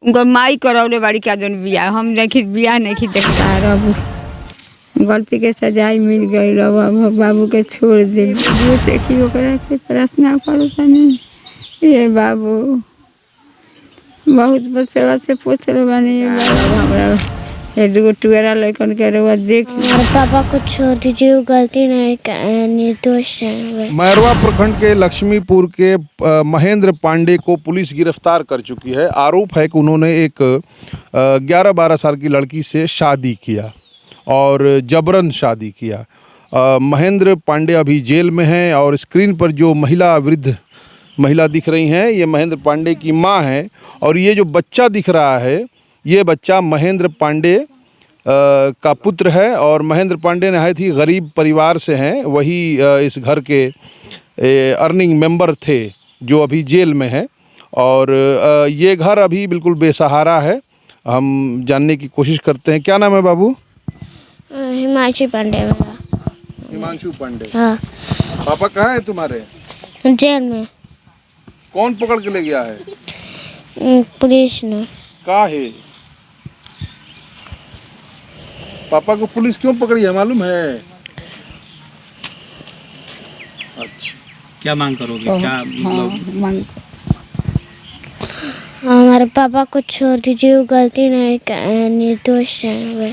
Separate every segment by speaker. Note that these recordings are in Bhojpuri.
Speaker 1: उनकर माई करौले बाड़ी का जन बिया हम नहीं बिया नहीं देखता रब गलती के सजाई मिल गई रब बाबू के छोड़ दे देखी ओकरा से प्रार्थना करो तनी ये बाबू बहुत बसेवा से पूछल बानी बाबू हमरा ये दुगो टुएरा लइकन के रउआ देख
Speaker 2: पापा को छोड़ दीजिए गलती नहीं निर्दोष है।
Speaker 3: मैरवा प्रखंड के लक्ष्मीपुर के महेंद्र पांडे को पुलिस गिरफ्तार कर चुकी है। आरोप है कि उन्होंने एक 11-12 साल की लड़की से शादी किया और जबरन शादी किया। महेंद्र पांडे अभी जेल में हैं और स्क्रीन पर जो वृद्ध महिला दिख रही हैं ये महेंद्र पांडे की मां है और ये जो बच्चा दिख रहा है ये बच्चा महेंद्र पांडे का पुत्र है और महेंद्र पांडे नहायत ही गरीब परिवार से हैं। वही इस घर के अर्निंग मेंबर थे जो अभी जेल में है और ये घर अभी बिल्कुल बेसहारा है। हम जानने की कोशिश करते हैं। क्या नाम है बाबू?
Speaker 2: हिमांशु पांडे मेरा।
Speaker 3: हिमांशु पांडे।
Speaker 2: हाँ।
Speaker 3: पापा कहाँ है तुम्हारे?
Speaker 2: जेल में।
Speaker 3: कौन पकड़ के ले गया है?
Speaker 2: पुलिस ने।
Speaker 3: का है? पापा को पुलिस क्यों पकड़ी है मालूम है? अच्छा
Speaker 4: क्या मांग करोगे? क्या मतलब?
Speaker 2: हमारे पापा को छोड़ दीजिए गलती नहीं निर्दोष है वे।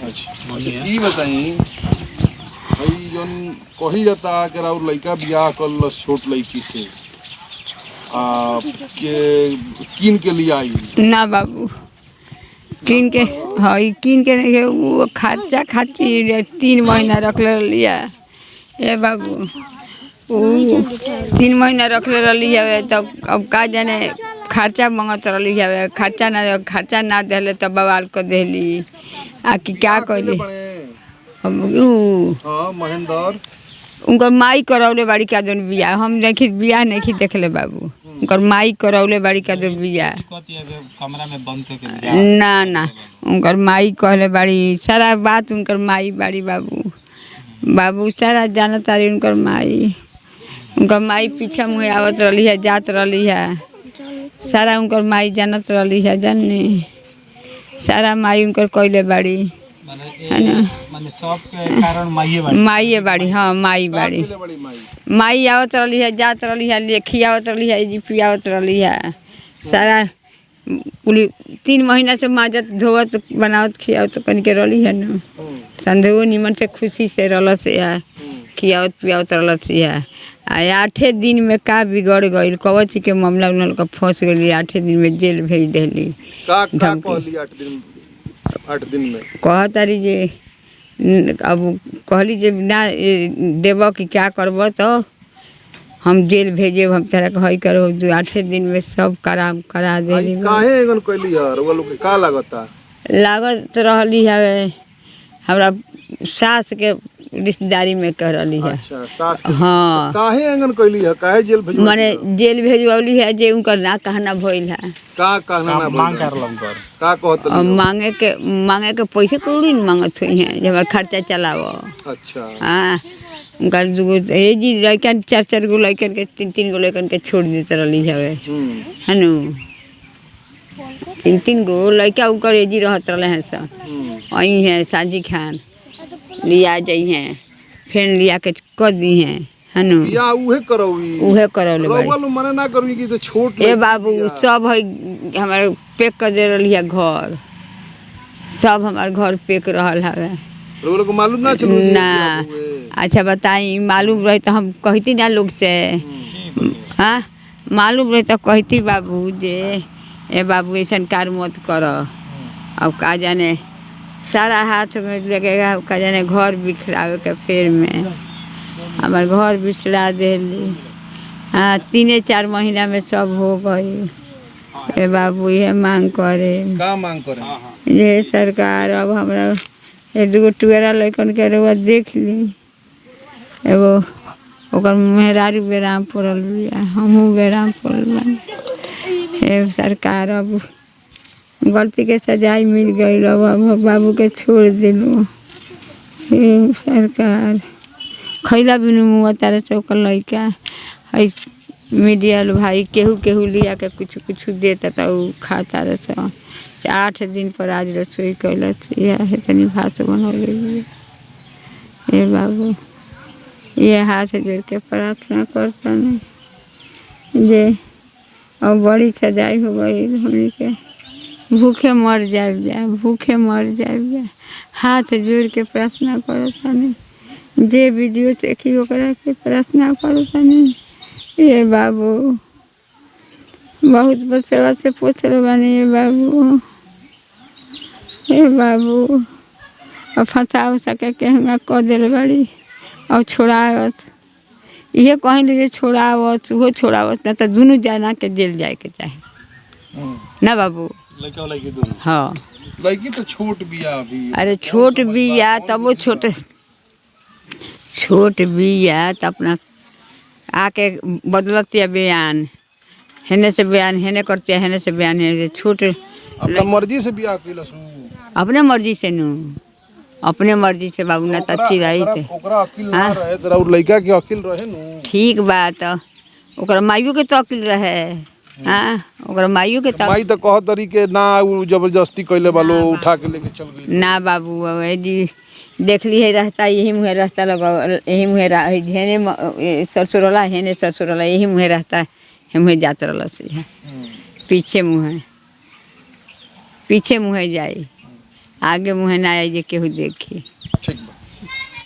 Speaker 3: अच्छा ये बताइए भाई जोन कही जाता कि राउर लड़का बियाह कर छोट लड़की से के कीन के लिए आई
Speaker 1: ना बाबू कीन के हई कीन के नहीं वो खर्चा खातिर 3 महीना रख लिया ए बाबू वो 3 महीना रख रही है तो अब का जाने खर्चा मांगत रही है खर्चा ना दिले तो बवाल कर दिली आ कि क्या कहली
Speaker 3: महेंद्र
Speaker 1: उनकर माई करौले बाड़ी का जन बिया हम नहीं बिया नहीं देखले बाबू उनकर माई करौले बाड़ी का जो बिया
Speaker 4: कमरा में बंद करके
Speaker 1: ना उनकर माई कहले बाड़ी सारा बात उनकर माई बाड़ी बाबू सारा जानत तारी उनकर माई पीछे मुँह आवत रही है जात रही है सारा उनकर माई जानत रही है जानने सारा माई उनकर कहले बाड़ी है ना
Speaker 4: सब के कारण
Speaker 1: माई बाड़ी। हाँ माई बाड़ी माई आवत रही है जात रही है लेखी आवत रही है जीपी आवत रही है सारा पूरी 3 महीना से माजत धोवत बनावत खियावत कन के रही है ना संदेहो निमन से खुशी से रल से है खियावत पियावत रल से है 8 दिन में का बिगड़ गई कवच के मामला उन्होंने का फंस गई 8 दिन में जेल भेज दिली।
Speaker 3: 8 दिन में
Speaker 1: कह तारी जे अब कहली जे ना देव कि क्या करब तो हम जेल भेजे हम तेरा हई करो 8 दिन में सब करा दे लागत रही है हमरा सास के रिश्तेदारी में कह रही है।
Speaker 3: अच्छा, सास के
Speaker 1: हाँ
Speaker 3: काहे आंगन कैली है काहे जेल भेजवा
Speaker 1: माने जेल भेजवली है जे उनकर ना कहना भइल है
Speaker 3: का कहना ना मांग करलम कर का कहत
Speaker 1: मांगे के पैसे कौड़ी न मांगत हुई है जब खर्चा चलावो।
Speaker 3: अच्छा
Speaker 1: हाँ उनका दुगो ए जी लड़कन 4 गो लड़कन के 3 गो लड़कन के छोड़ देते रही है नु 3 गो लड़का उनकर ए जी रहत रहे हैं सब वही है साजी खान लिया जाइ हैं फिर लिया के कर दी हैं है नु
Speaker 3: या उहे करौले
Speaker 1: बाड़ी
Speaker 3: मने ना करवी की तो छोट
Speaker 1: ए बाबू सब है हमारे पैक कर दे रही है घर सब हमारे घर पैक रहल है
Speaker 3: लोग को मालूम ना चलो
Speaker 1: ना। अच्छा बताई मालूम रही तो हम कहती ना लोग से हाँ मालूम रही तो कहती बाबू जे ए बाबू ऐसा कार मत कर अब का जाने सारा हाथ में लगेगा का जाने घर बिखरावे के फेर में हमारे घर बिसरा दिली। हाँ 3-4 महीना में सब हो गई। ए बाबू ये मांग करे
Speaker 3: का मांग करे
Speaker 1: ये सरकार अब हमरा ये दुगो टुएरा लइकन के रउआ देख ली एगो ओकर मेहरारू बेराम पड़ल बिया हमहूँ बेराम पड़ल बानी। ए सरकार अब गलती के सजाई मिल गई अब बाबू के छोड़ दिलू। सरकार खैला बिनु मुँह तारा चौक लैका है मीडिया लो भाई केहू केहू लिया के कुछ कुछ देता था वो खाता रह 8 दिन पर आज रसोई कैलस है तनी भात बनौले ये बाबू ये हाथ जोड़ के प्रार्थना करता नहीं जे और बड़ी सजाई हो गई हमने के भूखे मर जाए भूखे मर जाए हाथ जोड़ के प्रार्थना करता नहीं जे वीडियो देखी ओकरा के प्रार्थना करता नहीं ये बाबू बहुत सेवा से पूछ रहे बानी ये बाबू और फंसा सके के हमें कह दिल बड़ी और छोड़ावत ये कहीं लीजिए छोड़ावत वो छोड़ावत ना तो दोनों जाना के जेल जाए के चाहे ना बाबू
Speaker 4: लड़का लड़की दोनों
Speaker 1: हाँ
Speaker 3: लड़की तो छोट बिया अभी
Speaker 1: अरे छोट बिया तब वो छोट बिया तो अपना आके बदलती है बयान हेने से बयान हेने करती है हेने से बयान है छोट
Speaker 3: अपना मर्जी से बिया कैलस
Speaker 1: अपने मर्जी से नू अपने मर्जी से बाबू ना तो अच्छी रही थे
Speaker 3: ओकरा अकिल ना रहे तेरा और लड़का के अकिल रहे नु
Speaker 1: ठीक बात ओकरा माइयो के तो अकिल रहे हाँ ओकरा माइयो के तो
Speaker 3: माई तो कह तरी के ना उ जबरदस्ती कैले बालो उठा के लेके चल गई
Speaker 1: ना बाबू जी देख ली है रहता यही मुँह रहता लगा यही मुँह हेने सरसोरला हेने सरसोरला यही मुँह रहता है मुँह जात रहा से पीछे मुँह जाए आगे मुँह ना आए जे केहू देखी
Speaker 3: ठीक बा।